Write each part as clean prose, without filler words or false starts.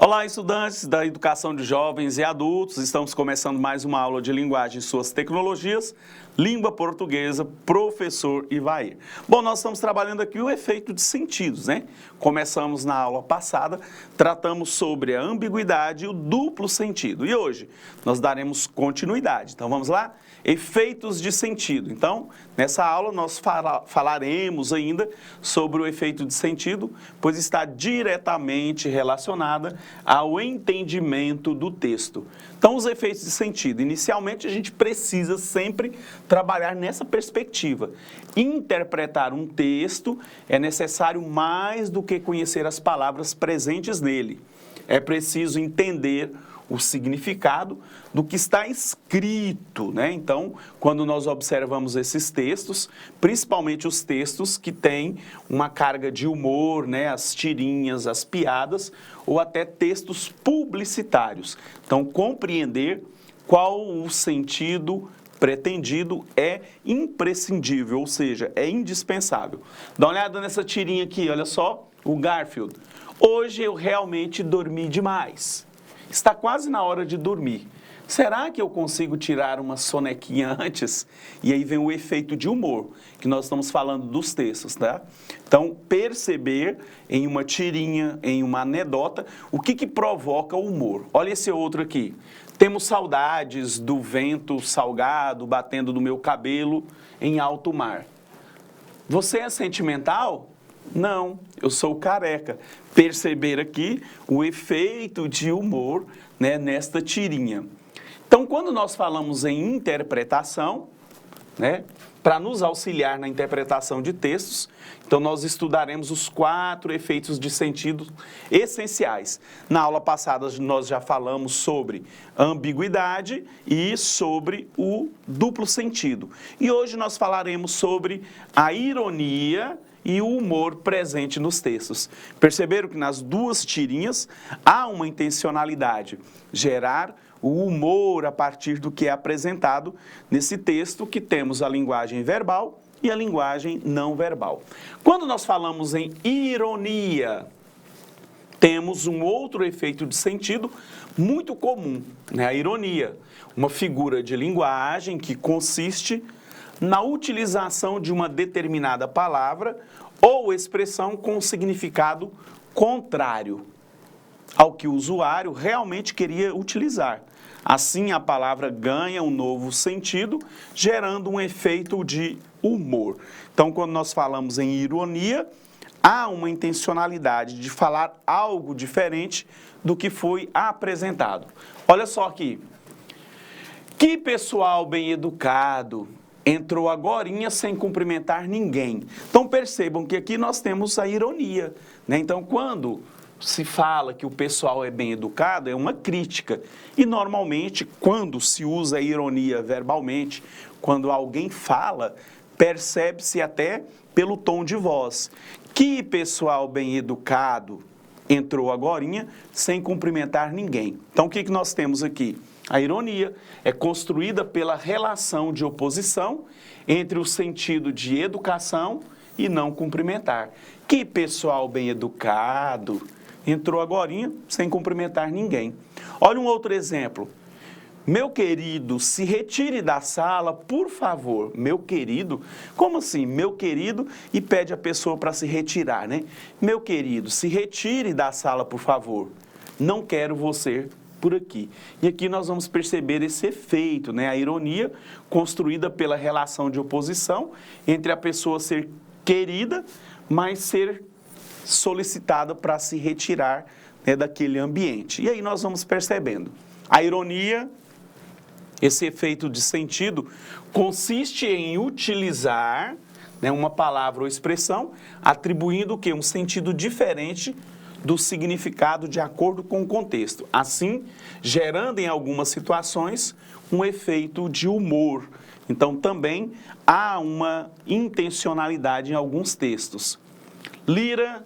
Olá, estudantes da educação de jovens e adultos. Estamos começando mais uma aula de linguagem e suas tecnologias, língua portuguesa, professor Ivair. Bom, nós estamos trabalhando aqui o efeito de sentidos, né? Começamos na aula passada, tratamos sobre a ambiguidade e o duplo sentido. E hoje nós daremos continuidade. Então vamos lá? Efeitos de sentido. Então, nessa aula nós falaremos ainda sobre o efeito de sentido, pois está diretamente relacionada ao entendimento do texto. Então, os efeitos de sentido. Inicialmente, a gente precisa sempre trabalhar nessa perspectiva. Interpretar um texto é necessário mais do que conhecer as palavras presentes nele. É preciso entender o significado do que está escrito, né? Então, quando nós observamos esses textos, principalmente os textos que têm uma carga de humor, né? As tirinhas, as piadas, ou até textos publicitários. Então, compreender qual o sentido pretendido é imprescindível, ou seja, é indispensável. Dá uma olhada nessa tirinha aqui, olha só, o Garfield. Hoje eu realmente dormi demais. Está quase na hora de dormir. Será que eu consigo tirar uma sonequinha antes? E aí vem o efeito de humor, que nós estamos falando dos textos, tá? Então, perceber em uma tirinha, em uma anedota, o que provoca o humor. Olha esse outro aqui. Temos saudades do vento salgado batendo no meu cabelo em alto mar. Você é sentimental? Não, eu sou careca. Perceber aqui o efeito de humor, né, nesta tirinha. Então, quando nós falamos em interpretação, né, para nos auxiliar na interpretação de textos, então nós estudaremos os 4 efeitos de sentido essenciais. Na aula passada nós já falamos sobre ambiguidade e sobre o duplo sentido. E hoje nós falaremos sobre a ironia e o humor presente nos textos. Perceberam que nas duas tirinhas há uma intencionalidade, gerar o humor a partir do que é apresentado nesse texto, que temos a linguagem verbal e a linguagem não verbal. Quando nós falamos em ironia, temos um outro efeito de sentido muito comum, né? A ironia, uma figura de linguagem que consiste na utilização de uma determinada palavra ou expressão com significado contrário ao que o usuário realmente queria utilizar. Assim, a palavra ganha um novo sentido, gerando um efeito de humor. Então, quando nós falamos em ironia, há uma intencionalidade de falar algo diferente do que foi apresentado. Olha só aqui. Que pessoal bem educado! Entrou agorinha sem cumprimentar ninguém. Então percebam que aqui nós temos a ironia, né? Então quando se fala que o pessoal é bem educado, é uma crítica. E normalmente quando se usa a ironia verbalmente, quando alguém fala, percebe-se até pelo tom de voz. Que pessoal bem educado entrou agorinha sem cumprimentar ninguém. Então o que nós temos aqui? A ironia é construída pela relação de oposição entre o sentido de educação e não cumprimentar. Que pessoal bem educado entrou agorinha sem cumprimentar ninguém. Olha um outro exemplo. Meu querido, se retire da sala, por favor. Meu querido? Como assim? Meu querido, e pede a pessoa para se retirar, né? Meu querido, se retire da sala, por favor. Não quero você por aqui. E aqui nós vamos perceber esse efeito, né? A ironia construída pela relação de oposição entre a pessoa ser querida, mas ser solicitada para se retirar, né, daquele ambiente. E aí nós vamos percebendo. A ironia, esse efeito de sentido, consiste em utilizar, né, uma palavra ou expressão, atribuindo o quê? Um sentido diferente do significado de acordo com o contexto. Assim, gerando em algumas situações um efeito de humor. Então, também há uma intencionalidade em alguns textos. Lira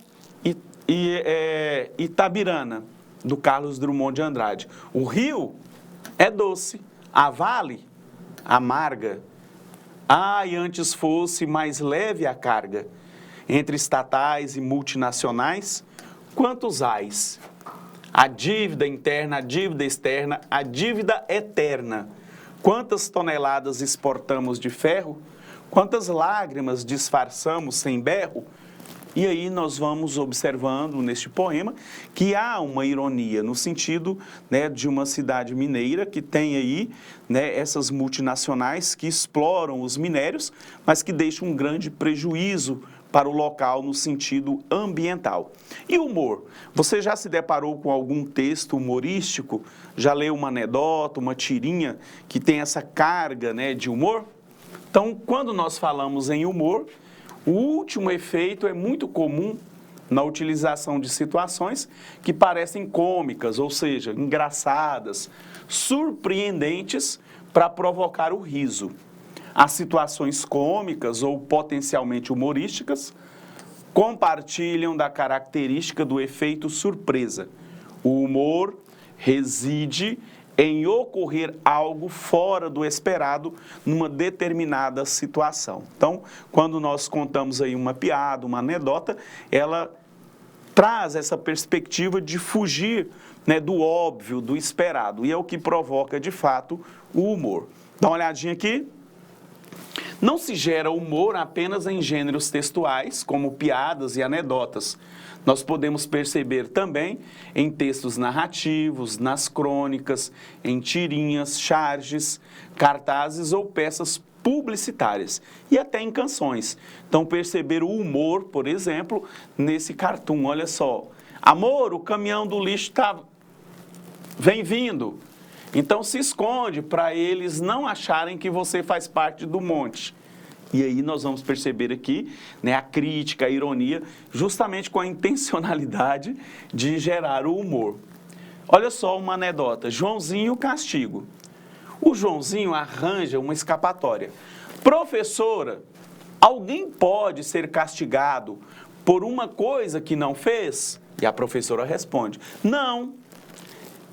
e Itabirana, do Carlos Drummond de Andrade. O rio é doce, a vale amarga. Ai, antes fosse mais leve a carga. Entre estatais e multinacionais, quantos ais? a dívida interna, a dívida externa, a dívida eterna. Quantas toneladas exportamos de ferro? Quantas lágrimas disfarçamos sem berro? E aí nós vamos observando neste poema que há uma ironia no sentido, né, de uma cidade mineira que tem aí, né, essas multinacionais que exploram os minérios, mas que deixam um grande prejuízo para o local no sentido ambiental. E humor? Você já se deparou com algum texto humorístico? Já leu uma anedota, uma tirinha que tem essa carga, né, de humor? Então, quando nós falamos em humor, o último efeito é muito comum na utilização de situações que parecem cômicas, ou seja, engraçadas, surpreendentes para provocar o riso. As situações cômicas ou potencialmente humorísticas compartilham da característica do efeito surpresa. O humor reside em ocorrer algo fora do esperado numa determinada situação. Então, quando nós contamos aí uma piada, uma anedota, ela traz essa perspectiva de fugir, né, do óbvio, do esperado, e é o que provoca, de fato, o humor. Dá uma olhadinha aqui. Não se gera humor apenas em gêneros textuais, como piadas e anedotas. Nós podemos perceber também em textos narrativos, nas crônicas, em tirinhas, charges, cartazes ou peças publicitárias e até em canções. Então, perceber o humor, por exemplo, nesse cartoon. Olha só, amor, o caminhão do lixo vem vindo. Então, se esconde para eles não acharem que você faz parte do monte. E aí nós vamos perceber aqui, né, a crítica, a ironia, justamente com a intencionalidade de gerar o humor. Olha só uma anedota, Joãozinho castigo. O Joãozinho arranja uma escapatória. Professora, alguém pode ser castigado por uma coisa que não fez? E a professora responde, não.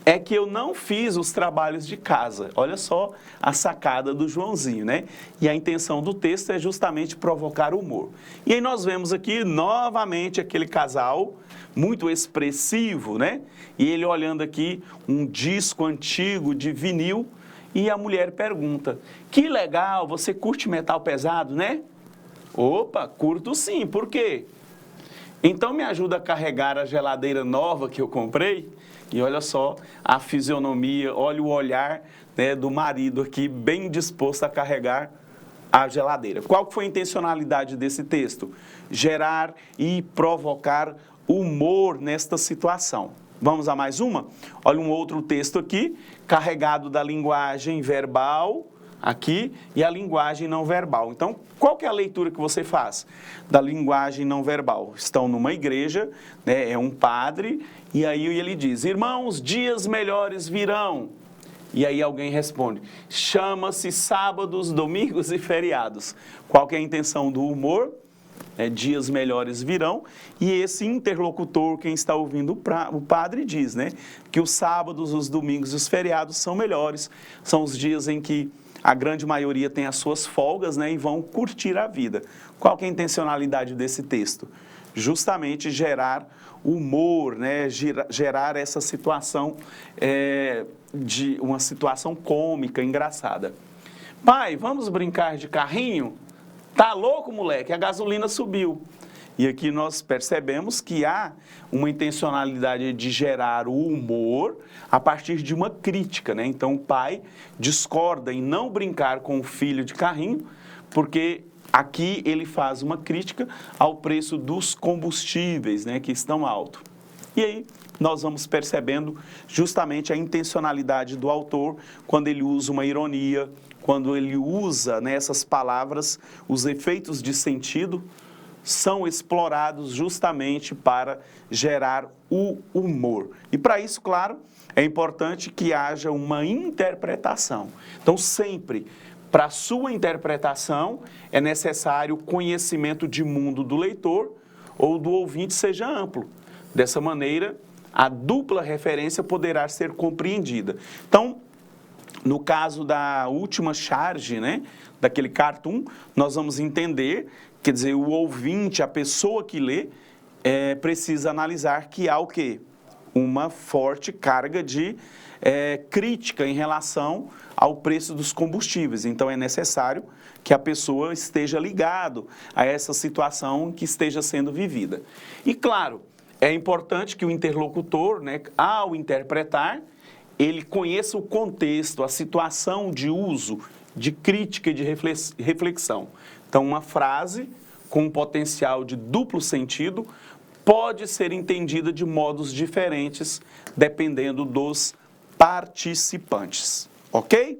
É que eu não fiz os trabalhos de casa. Olha só a sacada do Joãozinho, né? E a intenção do texto é justamente provocar humor. E aí nós vemos aqui novamente aquele casal muito expressivo, né? E ele olhando aqui um disco antigo de vinil e a mulher pergunta, que legal, você curte metal pesado, né? Opa, curto sim, por quê? Então me ajuda a carregar a geladeira nova que eu comprei? E olha só a fisionomia, olha o olhar, né, do marido aqui, bem disposto a carregar a geladeira. Qual foi a intencionalidade desse texto? Gerar e provocar humor nesta situação. Vamos a mais uma? Olha um outro texto aqui, carregado da linguagem verbal, aqui, e a linguagem não verbal. Então, qual que é a leitura que você faz da linguagem não verbal? Estão numa igreja, né, é um padre, e aí ele diz, irmãos, dias melhores virão. E aí alguém responde, chama-se sábados, domingos e feriados. Qual que é a intenção do humor? Dias melhores virão, e esse interlocutor, quem está ouvindo o padre, diz, né, que os sábados, os domingos e os feriados são melhores, são os dias em que a grande maioria tem as suas folgas, né, e vão curtir a vida. Qual que é a intencionalidade desse texto? Justamente gerar humor, né, gerar essa situação de uma situação cômica, engraçada. Pai, vamos brincar de carrinho? Tá louco, moleque? A gasolina subiu. E aqui nós percebemos que há uma intencionalidade de gerar o humor a partir de uma crítica, né? Então o pai discorda em não brincar com o filho de carrinho, porque aqui ele faz uma crítica ao preço dos combustíveis, né, que estão altos. E aí nós vamos percebendo justamente a intencionalidade do autor quando ele usa uma ironia, quando ele usa nessas palavras os efeitos de sentido, são explorados justamente para gerar o humor. E para isso, claro, é importante que haja uma interpretação. Então, sempre, para a sua interpretação, é necessário conhecimento de mundo do leitor ou do ouvinte seja amplo. Dessa maneira, a dupla referência poderá ser compreendida. Então, no caso da última charge, né, daquele cartoon, nós vamos entender, quer dizer, o ouvinte, a pessoa que lê, precisa analisar que há o quê? uma forte carga de crítica em relação ao preço dos combustíveis. Então, é necessário que a pessoa esteja ligado a essa situação que esteja sendo vivida. E, claro, é importante que o interlocutor, né, ao interpretar, ele conheça o contexto, a situação de uso, de crítica e de reflexão. Então, uma frase com um potencial de duplo sentido pode ser entendida de modos diferentes, dependendo dos participantes, ok?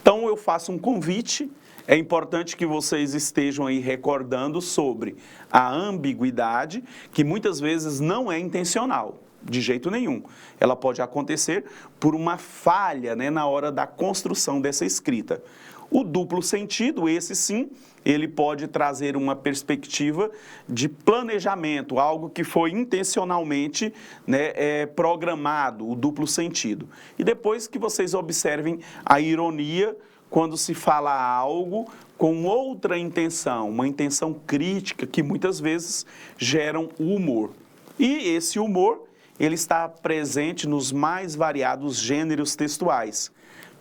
Então, eu faço um convite, é importante que vocês estejam aí recordando sobre a ambiguidade, que muitas vezes não é intencional, de jeito nenhum. Ela pode acontecer por uma falha, né, na hora da construção dessa escrita. O duplo sentido, esse sim, ele pode trazer uma perspectiva de planejamento, algo que foi intencionalmente, né, programado, o duplo sentido. E depois que vocês observem a ironia quando se fala algo com outra intenção, uma intenção crítica que muitas vezes geram o humor. E esse humor, ele está presente nos mais variados gêneros textuais.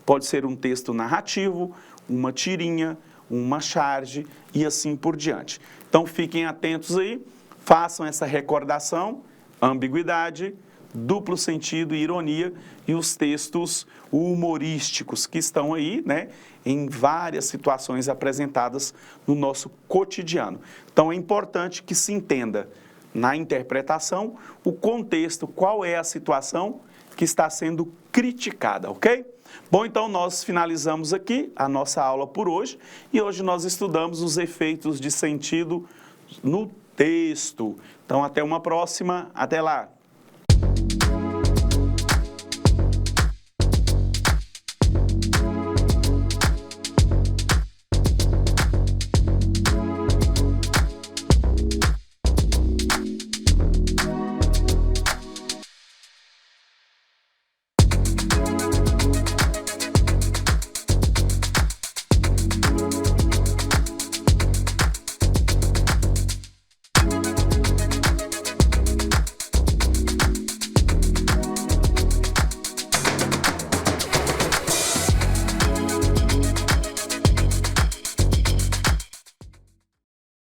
Pode ser um texto narrativo, uma tirinha, uma charge e assim por diante. Então, fiquem atentos aí, façam essa recordação, ambiguidade, duplo sentido e ironia e os textos humorísticos que estão aí, né, em várias situações apresentadas no nosso cotidiano. Então, é importante que se entenda na interpretação o contexto, qual é a situação que está sendo criticada, ok? Bom, então nós finalizamos aqui a nossa aula por hoje e hoje nós estudamos os efeitos de sentido no texto. Então, até uma próxima, até lá!